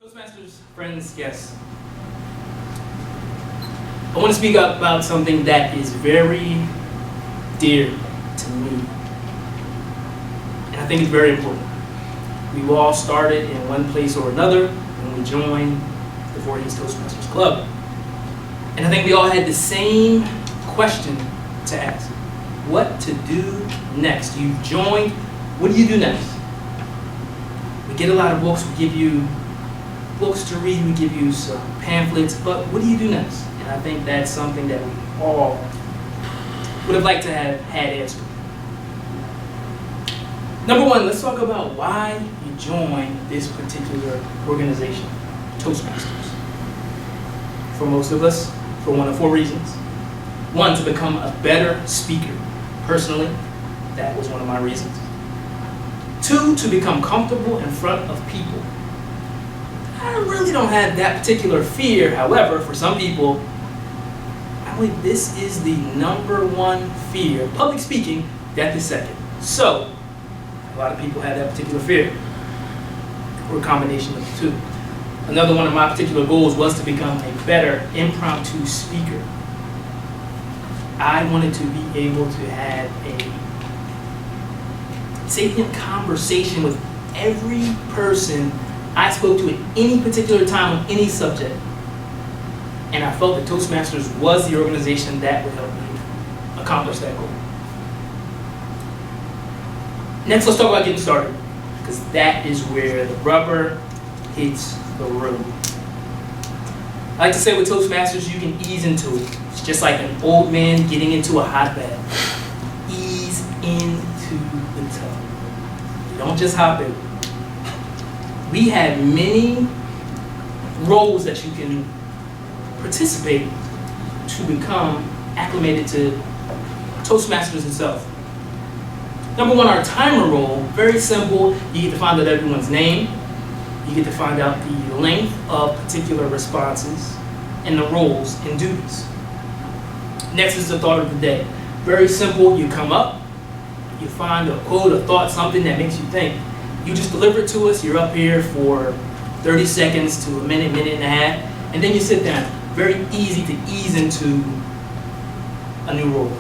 Toastmasters, friends, guests, I want to speak up about something that is very dear to me, and I think it's very important. We all started in one place or another when we joined the Voorhees Toastmasters Club, and I think we all had the same question to ask: what to do next? You've joined, what do you do next? We get a lot of books, we give you books to read, we give you some pamphlets, but what do you do next? And I think that's something that we all would have liked to have had answered. Number one, let's talk about why you joined this particular organization, Toastmasters. For most of us, for one of four reasons. One, to become a better speaker. Personally, that was one of my reasons. Two, to become comfortable in front of people. I really don't have that particular fear. However, for some people, I believe this is the number one fear. Public speaking, that's the second. So, a lot of people have that particular fear, or a combination of the two. Another one of my particular goals was to become a better impromptu speaker. I wanted to be able to have a salient conversation with every person I spoke to at any particular time on any subject. And I felt that Toastmasters was the organization that would help me accomplish that goal. Next, let's talk about getting started, because that is where the rubber hits the road. I like to say with Toastmasters, you can ease into it. It's just like an old man getting into a hot bath. Ease into the tub. You don't just hop in. We have many roles that you can participate to become acclimated to Toastmasters itself. Number one, our timer role, very simple. You get to find out everyone's name. You get to find out the length of particular responses and the roles and duties. Next is the thought of the day. Very simple. You come up, you find a quote, a thought, something that makes you think. You just deliver it to us. You're up here for 30 seconds to a minute, minute and a half, and then you sit down. Very easy to ease into a new role.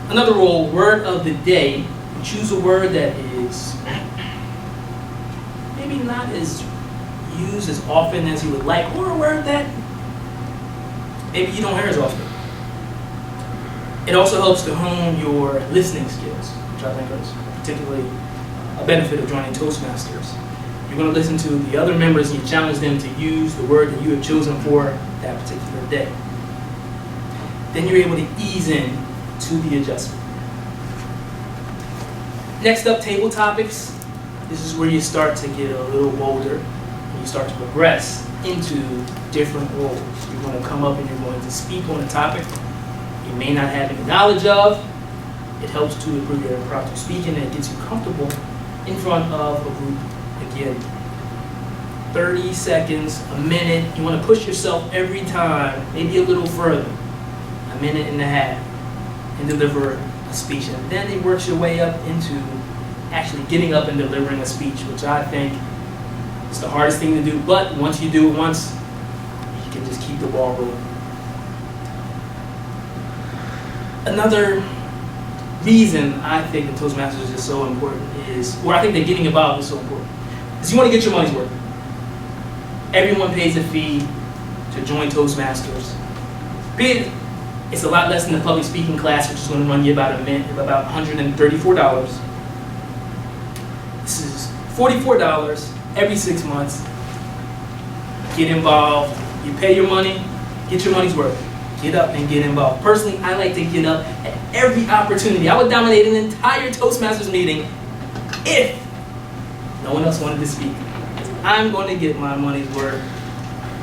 Another role, word of the day. You choose a word that is maybe not as used as often as you would like, or a word that maybe you don't hear as often. It also helps to hone your listening skills, which I think is particularly a benefit of joining Toastmasters. You're going to listen to the other members and you challenge them to use the word that you have chosen for that particular day. Then you're able to ease in to the adjustment. Next up, table topics. This is where you start to get a little bolder and you start to progress into different roles. You're going to come up and you're going to speak on a topic you may not have any knowledge of. It helps to improve your impromptu speaking and it gets you comfortable in front of a group again. 30 seconds, a minute. You want to push yourself every time, maybe a little further. A minute and a half, and deliver a speech. And then it works your way up into actually getting up and delivering a speech, which I think is the hardest thing to do. But once you do it once, you can just keep the ball rolling. Another reason I think that Toastmasters is so important is, or I think that getting involved is so important, is you want to get your money's worth. Everyone pays a fee to join Toastmasters. It's a lot less than the public speaking class, which is going to run you about about $134. This is $44 every 6 months. Get involved. You pay your money, get your money's worth. Get up and get involved. Personally, I like to get up at every opportunity. I would dominate an entire Toastmasters meeting if no one else wanted to speak. I'm going to get my money's worth.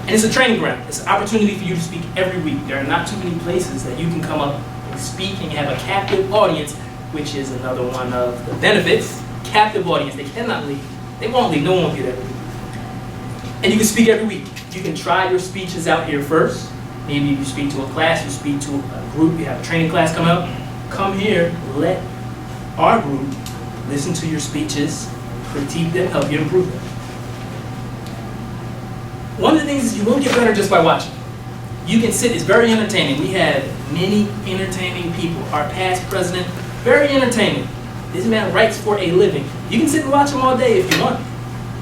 And it's a training ground. It's an opportunity for you to speak every week. There are not too many places that you can come up and speak and have a captive audience, which is another one of the benefits. Captive audience. They cannot leave. They won't leave. No one will be there. And you can speak every week. You can try your speeches out here first. Maybe you speak to a class, you speak to a group, you have a training class come out. Come here, let our group listen to your speeches, critique them, help you improve them. One of the things is you won't get better just by watching. You can sit, it's very entertaining. We have many entertaining people. Our past president, very entertaining. This man writes for a living. You can sit and watch him all day if you want,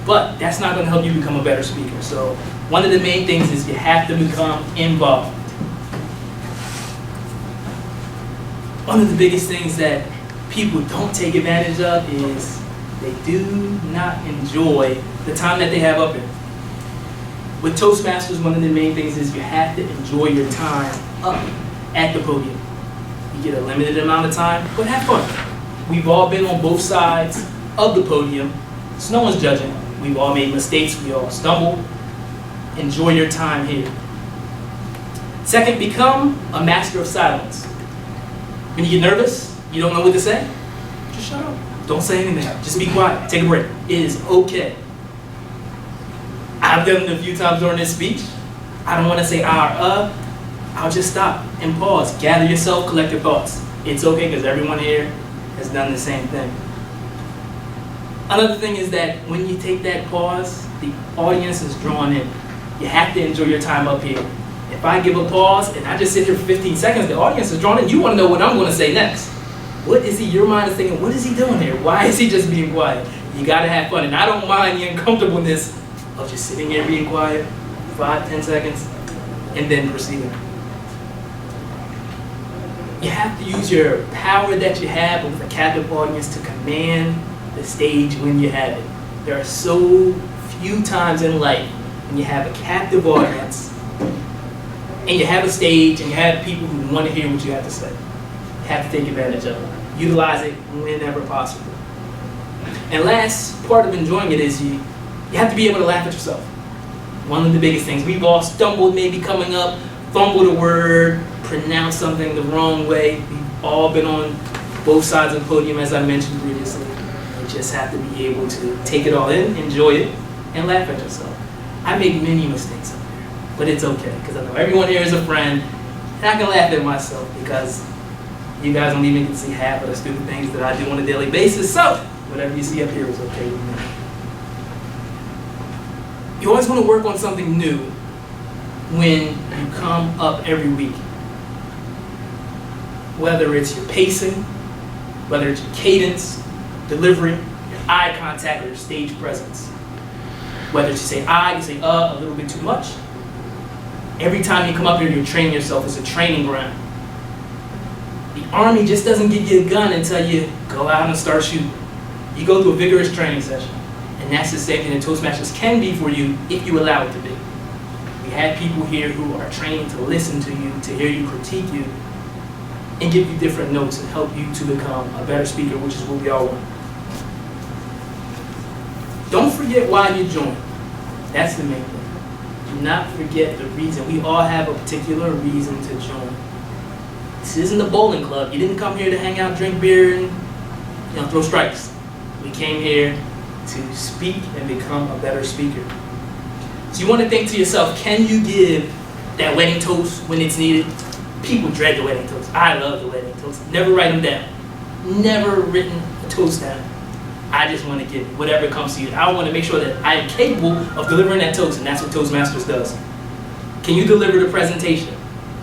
but that's not going to help you become a better speaker. So one of the main things is you have to become involved. One of the biggest things that people don't take advantage of is they do not enjoy the time that they have up here. With Toastmasters, one of the main things is you have to enjoy your time up at the podium. You get a limited amount of time, but have fun. We've all been on both sides of the podium, so no one's judging. We've all made mistakes, we all stumble. Enjoy your time here. Second, become a master of silence. When you get nervous, you don't know what to say, just shut up. Don't say anything, just be quiet, take a break. It is okay. I've done it a few times during this speech. I don't want to say I'll just stop and pause. Gather yourself, collect your thoughts. It's okay because everyone here has done the same thing. Another thing is that when you take that pause, the audience is drawn in. You have to enjoy your time up here. If I give a pause and I just sit here for 15 seconds, the audience is drawn in. You want to know what I'm going to say next. What is he, your mind is thinking, what is he doing here? Why is he just being quiet? You got to have fun. And I don't mind the uncomfortableness of just sitting here being quiet, 5-10 seconds, and then proceeding. You have to use your power that you have with a captive audience to command the stage when you have it. There are so few times in life when you have a captive audience and you have a stage and you have people who want to hear what you have to say. You have to take advantage of it. Utilize it whenever possible. And last part of enjoying it is you have to be able to laugh at yourself. One of the biggest things. We've all stumbled maybe coming up, fumbled a word, pronounced something the wrong way. We've all been on both sides of the podium, as I mentioned previously. You just have to be able to take it all in, enjoy it, and laugh at yourself. I make many mistakes up there, but it's okay, because I know everyone here is a friend, and I can laugh at myself because you guys don't even get to see half of the stupid things that I do on a daily basis, so whatever you see up here is okay with me. You always want to work on something new when you come up every week. Whether it's your pacing, whether it's your cadence, delivery, your eye contact, or your stage presence. Whether it's you say you say a little bit too much. Every time you come up here, you're training yourself. It's a training ground. The Army just doesn't give you a gun until you go out and start shooting. You go through a vigorous training session. And that's the same thing that Toastmasters can be for you if you allow it to be. We have people here who are trained to listen to you, to hear you, critique you, and give you different notes and help you to become a better speaker, which is what we all want. Don't forget why you joined. That's the main thing. Do not forget the reason. We all have a particular reason to join. This isn't a bowling club. You didn't come here to hang out, drink beer, and throw strikes. We came here to speak and become a better speaker. So you want to think to yourself, can you give that wedding toast when it's needed? People dread the wedding toast. I love the wedding toast. Never write them down. Never written a toast down. I just want to give it, whatever comes to you. I want to make sure that I am capable of delivering that toast, and that's what Toastmasters does. Can you deliver the presentation?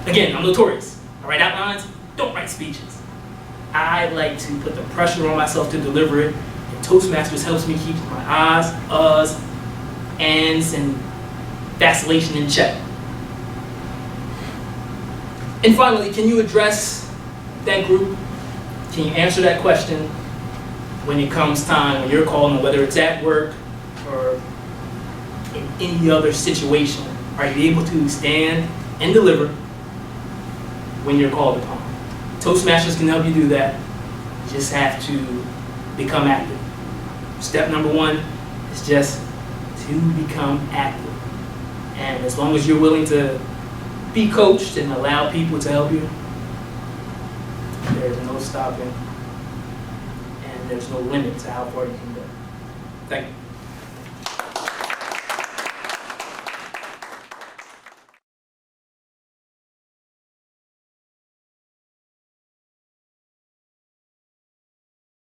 Again, I'm notorious. I write outlines, don't write speeches. I like to put the pressure on myself to deliver it, and Toastmasters helps me keep my ahs, uhs, ands, and vacillation in check. And finally, can you address that group? Can you answer that question when it comes time, when you're called on, whether it's at work or in any other situation? Are you able to stand and deliver when you're called upon? Toastmasters can help you do that. You just have to become active. Step number one is just to become active. And as long as you're willing to be coached and allow people to help you, there's no stopping and there's no limit to how far you can go. Thank you.